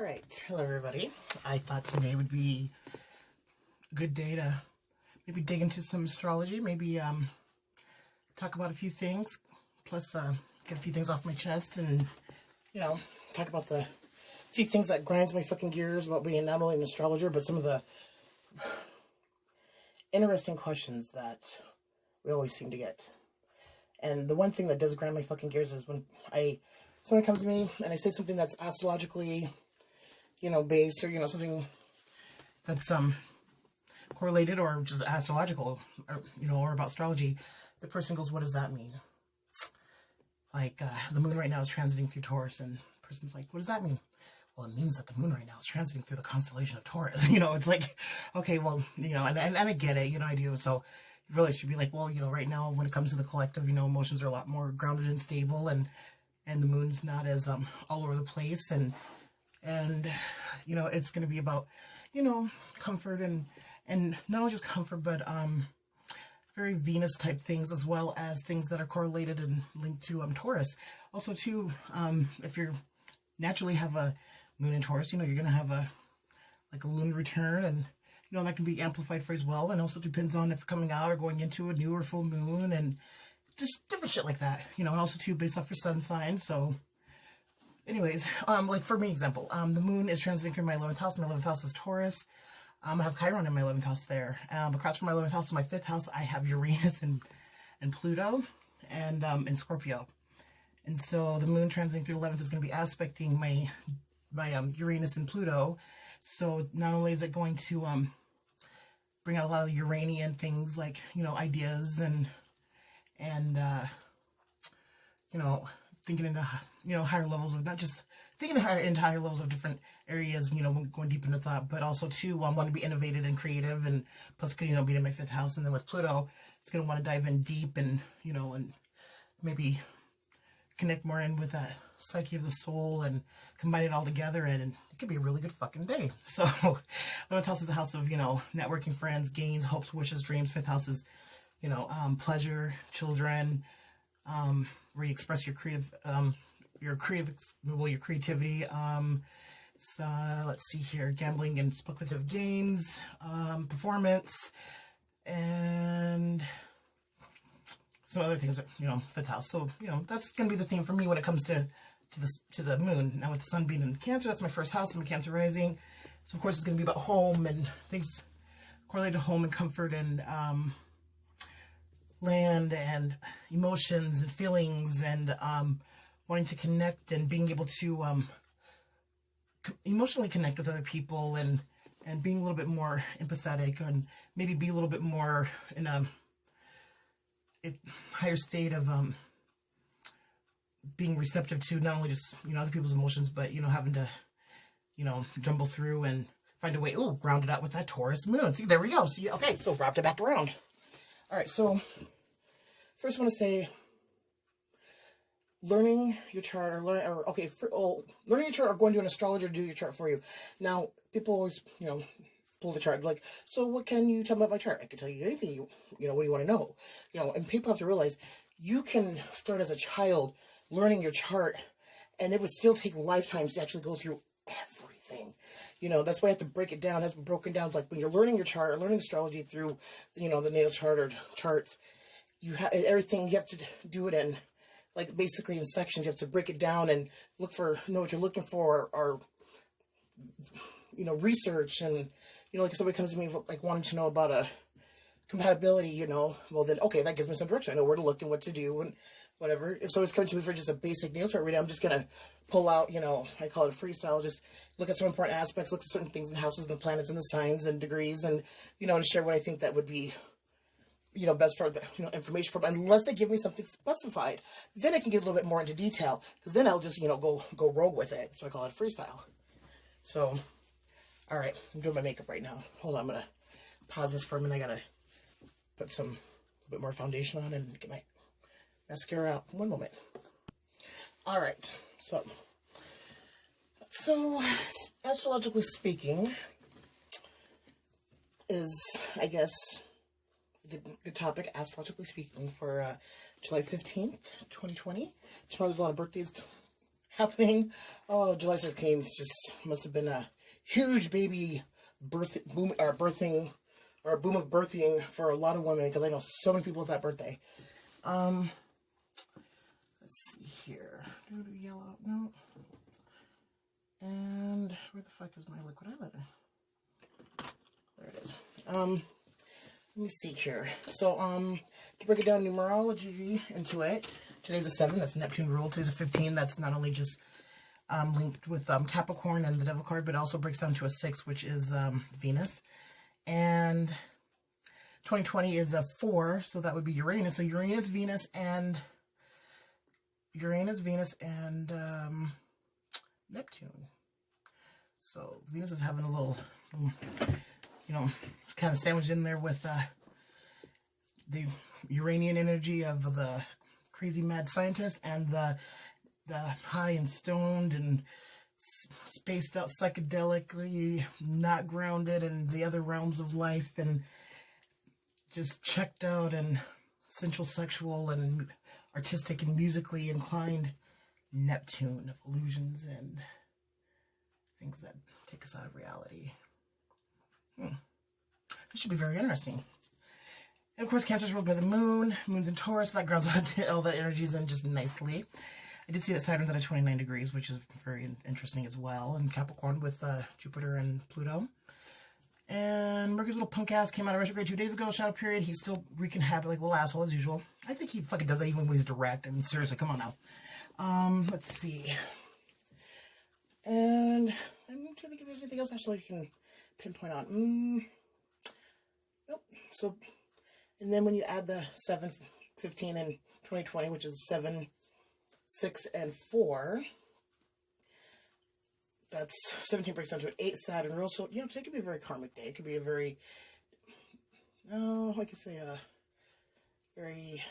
Alright, hello everybody. I thought today would be a good day to maybe dig into some astrology, maybe talk about a few things, plus get a few things off my chest and, talk about the few things that grinds my fucking gears about being not only an astrologer, but some of the interesting questions that we always seem to get. And the one thing that does grind my fucking gears is when someone comes to me and I say something that's astrologically, based, or, something that's, correlated or just astrological, or about astrology. The person goes, what does that mean? Like, the moon right now is transiting through Taurus, and the person's like, what does that mean? Well, it means that the moon right now is transiting through the constellation of Taurus. It's like, okay, well, and I get it, I do. So you really should be like, well, right now when it comes to the collective, emotions are a lot more grounded and stable, and the moon's not as all over the place, and it's going to be about comfort and not only just comfort, but very Venus type things, as well as things that are correlated and linked to Taurus. Also too, if you naturally have a moon in Taurus, you're going to have a lunar return, and that can be amplified for as well, and also depends on if coming out or going into a new or full moon, and just different shit like that, and also too based off your sun sign. So anyways, like for me example, the moon is transiting through my 11th house. My 11th house is Taurus. I have Chiron in my 11th house there. Across from my 11th house to my 5th house, I have Uranus and Pluto and in Scorpio. And so the moon transiting through the 11th is going to be aspecting my Uranus and Pluto. So not only is it going to bring out a lot of the Uranian things, like, ideas and thinking into, higher levels of, not just thinking into higher levels of different areas, going deep into thought, but also too, want to be innovative and creative, and plus, being in my 5th house, and then with Pluto, it's going to want to dive in deep and, and maybe connect more in with that psyche of the soul and combine it all together, and it could be a really good fucking day. So 11th house is the house of, networking, friends, gains, hopes, wishes, dreams. 5th house is, pleasure, children, where you express your creativity. So let's see here, gambling and speculative gains, performance, and some other things, 5th house. So, that's going to be the theme for me when it comes to the moon. Now with the sun being in Cancer, that's my 1st house. I'm a Cancer rising. So of course it's going to be about home and things correlated to home and comfort and, land and emotions and feelings and, wanting to connect and being able to, emotionally connect with other people and being a little bit more empathetic, and maybe be a little bit more in a higher state of being receptive to not only just other people's emotions, but having to jumble through and find a way. Oh, ground it out with that Taurus moon. See, there we go. See, okay, so wrapped it back around. All right, so first I want to say, learning your chart learning your chart or going to an astrologer to do your chart for you. Now, people always, pull the chart, like, so what can you tell me about my chart? I can tell you anything, what do you want to know? And people have to realize you can start as a child learning your chart, and it would still take lifetimes to actually go through everything. That's why I have to break it down. It has been broken down. Like when you're learning your chart or learning astrology through, the natal chart or charts, you have everything, you have to do it in, like, basically in sections. You have to break it down and know what you're looking for, or research. And, like if somebody comes to me, like, wanting to know about a compatibility, well then, okay, that gives me some direction. I know where to look and what to do and whatever. If somebody's coming to me for just a basic natal chart reading, I'm just going to pull out, I call it freestyle, just look at some important aspects, look at certain things in houses and the planets and the signs and degrees, and, and share what I think that would be, best for the, information from, unless they give me something specified, then I can get a little bit more into detail, because then I'll just, go rogue with it. So I call it freestyle. So, all right, I'm doing my makeup right now. Hold on, I'm going to pause this for a minute. I got to put a bit more foundation on and get my mascara out. One moment. All right, so astrologically speaking is, I guess, good topic, astrologically speaking, for July 15th, 2020. Tomorrow there's a lot of birthdays happening. Oh, July 16th just must have been a huge baby boom of birthing for a lot of women, because I know so many people with that birthday. Let's see here. Yellow, no. And where the fuck is my liquid eyeliner? There it is. Let me see here. So, to break it down numerology into it, today's a 7, that's Neptune rule. Today's a 15, that's not only just linked with Capricorn and the Devil card, but also breaks down to a 6, which is Venus. And 2020 is a 4, so that would be Uranus. So Uranus, Venus, and Neptune. So Venus is having a little, you know, kind of sandwiched in there with the Uranian energy of the crazy mad scientist and the high and stoned and spaced out psychedelically, not grounded in the other realms of life, and just checked out and sensual, sexual, and artistic and musically inclined Neptune, illusions and things that take us out of reality. This should be very interesting. And of course, Cancer is ruled by the moon. Moon's in Taurus, so that grounds all the energies in just nicely. I did see that Saturn's at 29 degrees, which is very interesting as well. And Capricorn with Jupiter and Pluto. And Mercury's little punk ass came out of retrograde 2 days ago, shadow period. He's still wreaking havoc like a little asshole as usual. I think he fucking does that even when he's direct. I mean, seriously, come on now. Let's see. And I'm trying to think if there's anything else actually you can pinpoint on. Nope. So, and then when you add the 7, 15, and 2020, which is 7, 6, and 4, that's 17 breaks down to an 8 Saturn rule. So, you know, today could be a very karmic day. It could be a very, I could say very,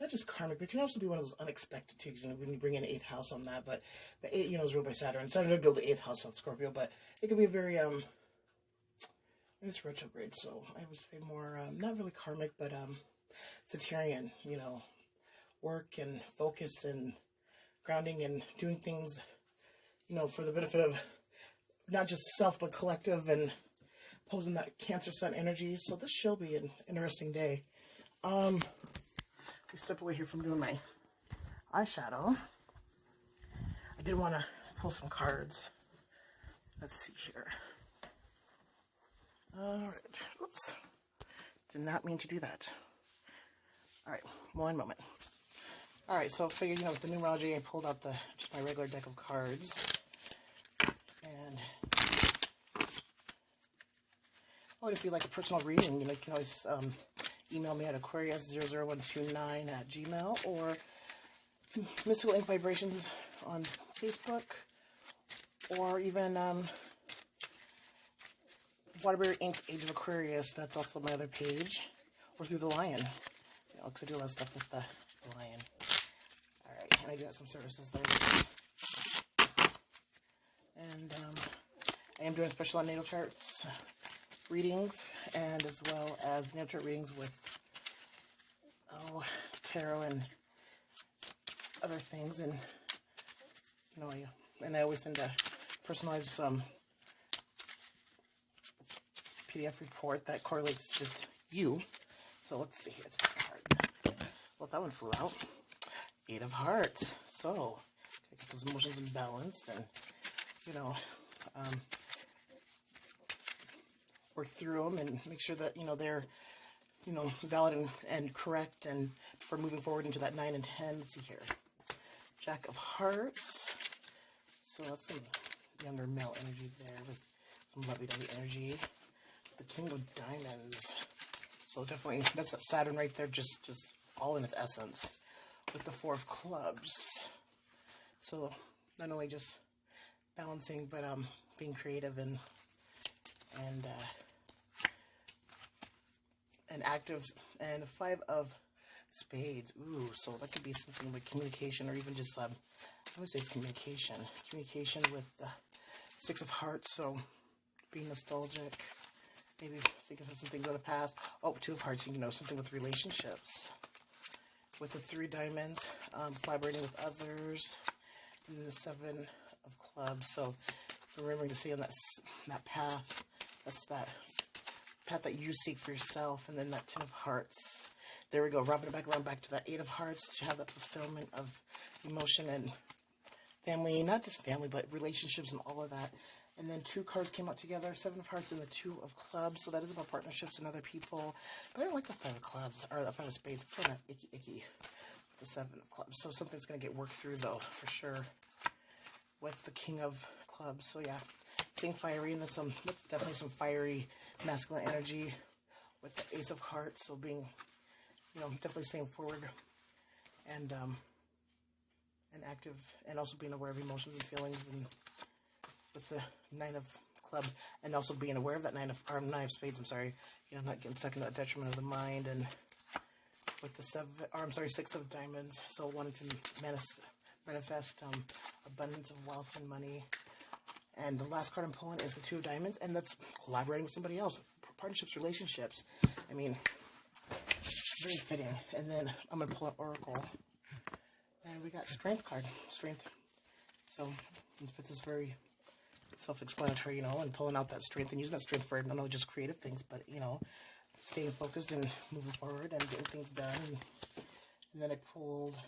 not just karmic, but it can also be one of those unexpected too, because, you know, when you bring in 8th house on that, but 8, you know, is ruled by Saturn. Saturn would build the 8th house on Scorpio, but it could be a very, and it's retrograde, so I would say more, not really karmic, but Saturnian, you know, work and focus and grounding and doing things, you know, for the benefit of not just self, but collective, and posing that Cancer Sun energy. So this shall be an interesting day. Let me step away here from doing my eyeshadow. I did want to pull some cards. Let's see here. Alright. Oops. Did not mean to do that. Alright. One moment. Alright, so I figured, you know, with the numerology, I pulled out just my regular deck of cards. And if you like a personal reading, you know, you can always email me at aquarius00129@gmail, or Mystical Ink Vibrations on Facebook, or even Waterbury Ink's Age of Aquarius. That's also my other page, or through the Lion, you know, because I do a lot of stuff with the Lion. Alright, and I do have some services there. And I am doing a special on natal charts readings, and as well as natal chart readings with tarot and other things. And you know, I always send a personalized PDF report that correlates just you. So let's see here. Let's put some cards. Well, that one flew out. 8 of Hearts. So get those emotions in balance, and you know, work through them and make sure that, you know, they're, you know, valid and correct, and for moving forward into that 9 and 10. Let's see here. Jack of Hearts. So that's some younger male energy there with some lovey-dovey energy. The King of Diamonds. So definitely, that's Saturn right there, just all in its essence. With the 4 of Clubs. So not only just balancing, but being creative and active. And 5 of Spades. Ooh, so that could be something like communication, or even just I would say it's communication with the 6 of Hearts. So being nostalgic, maybe thinking of something from the past. Oh, 2 of Hearts, you know, something with relationships. With the 3 Diamonds, collaborating with others, and then the 7 of clubs. So remembering to stay on that path. That's that path that you seek for yourself. And then that 10 of hearts. There we go. Wrapping it back around back to that 8 of hearts to have that fulfillment of emotion and family. Not just family, but relationships and all of that. And then 2 cards came out together. 7 of hearts and the 2 of clubs. So that is about partnerships and other people. But I don't like the 5 of clubs. Or the 5 of spades. It's kind of icky with the 7 of clubs. So something's going to get worked through, though, for sure. With the king of clubs. So yeah, staying fiery, and that's definitely some fiery masculine energy with the ace of hearts. So being, you know, definitely staying forward and active, and also being aware of emotions and feelings, and with the 9 of clubs, and also being aware of that 9 of spades. I'm sorry, you know, not getting stuck in that detriment of the mind, and with the 6 of diamonds. So wanting to manifest abundance of wealth and money. And the last card I'm pulling is the 2 of diamonds, and that's collaborating with somebody else, partnerships, relationships. I mean, very fitting. And then I'm going to pull an oracle, and we got strength card, strength. So this is very self-explanatory, you know, and pulling out that strength and using that strength for not only just creative things, but, you know, staying focused and moving forward and getting things done. And then I pulled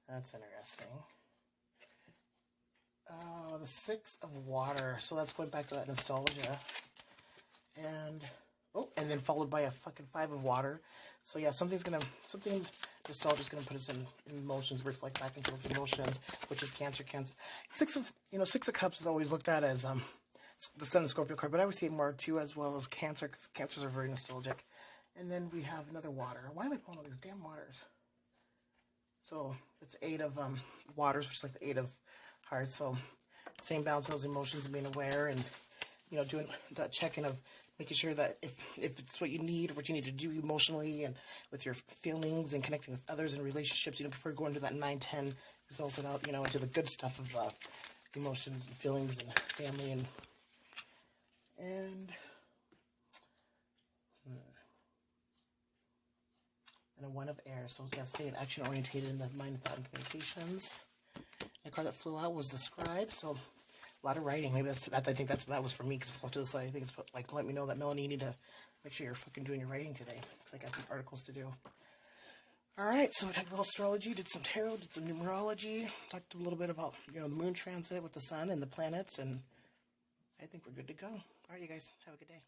that's interesting. Oh, the 6 of water. So that's going back to that nostalgia. And then followed by a fucking 5 of water. So yeah, something nostalgia is gonna put us in emotions, reflect back into those emotions, which is Cancer. 6 of Cups is always looked at as the Sun and Scorpio card, but I would see it more too, as well as Cancer, because Cancers are very nostalgic. And then we have another water. Why am I pulling all these damn waters? So it's 8 of waters, which is like the 8 of hearts. So same balance of those emotions and being aware, and, you know, doing that check-in of making sure that if it's what you need or what you need to do emotionally and with your feelings and connecting with others and relationships, you know, before going to that 9-10, exalted out, you know, into the good stuff of emotions and feelings and family and a 1 of air. So yeah, staying action orientated in the mind, thought, and communications. The card that flew out was the scribe. So a lot of writing. Maybe I think that was for me, because it flew to the side. I think it's like, let me know that, Melanie, you need to make sure you're fucking doing your writing today, because I got some articles to do. Alright, so we talked a little astrology, did some tarot, did some numerology, talked a little bit about, you know, the moon transit with the sun and the planets, and I think we're good to go. Alright, you guys, have a good day.